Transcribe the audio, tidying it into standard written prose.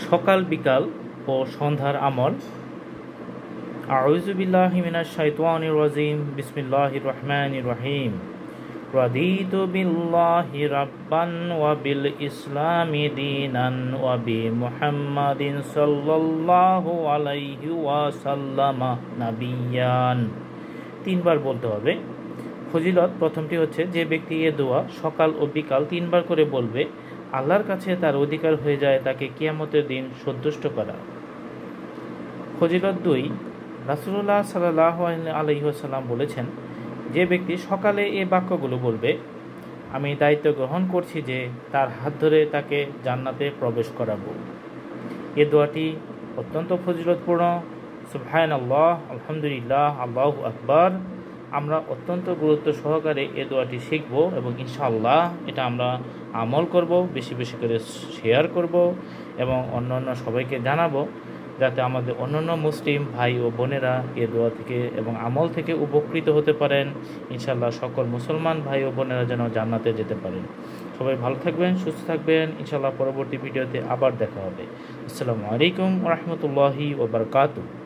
সকাল বিকাল ও সন্ধ্যার আমল। আউযু বিল্লাহি মিনাশ শাইতানির রাজিম। বিসমিল্লাহির রহমানির রহিম। রাদিতু বিল্লাহি রাব্বান ওয়া বিল ইসলামি দীনান ওয়া বি মুহাম্মাদিন সাল্লাল্লাহু আলাইহি ওয়াসাল্লাম নাবিয়ান। তিনবার বলতে হবে। ফজিলত প্রথমটি হচ্ছে, যে ব্যক্তি এ দোয়া সকাল ও বিকাল তিনবার করে বলবে, আল্লাহর কাছে তার অধিকার হয়ে যায় তাকে কিয়ামতের দিন সন্তুষ্ট করা। ফজিলত 2, রাসূলুল্লাহ সাল্লাল্লাহু আলাইহি ওয়াসাল্লাম বলেছেন, যে ব্যক্তি সকালে এই বাক্যগুলো বলবে, আমি দায়িত্ব গ্রহণ করছি যে তার হাত ধরে তাকে জান্নাতে প্রবেশ করাবো। এ দোয়াটি অত্যন্ত ফজিলতপূর্ণ। সুবহানাল্লাহ, আলহামদুলিল্লাহ, আল্লাহু আকবার। আমরা অত্যন্ত গুরুত্ব সহকারে এ দোয়াটি শিখব এবং ইনশাআল্লাহ এটা আমরা আমল করব, বেশি বেশি করে শেয়ার করব এবং অন্যান্য সবাইকে জানাবো, যাতে আমাদের অন্যান্য মুসলিম ভাই ও বোনেরা এ দোয়া থেকে এবং আমল থেকে উপকৃত হতে পারেন। ইনশাআল্লাহ সকল মুসলমান ভাই ও বোনেরা যেন জান্নাতে যেতে পারেন। সবাই ভালো থাকবেন, সুস্থ থাকবেন। ইনশাআল্লাহ পরবর্তী ভিডিওতে আবার দেখা হবে। আসসালামু আলাইকুম ওয়া রাহমাতুল্লাহি ওয়া বারাকাতুহু।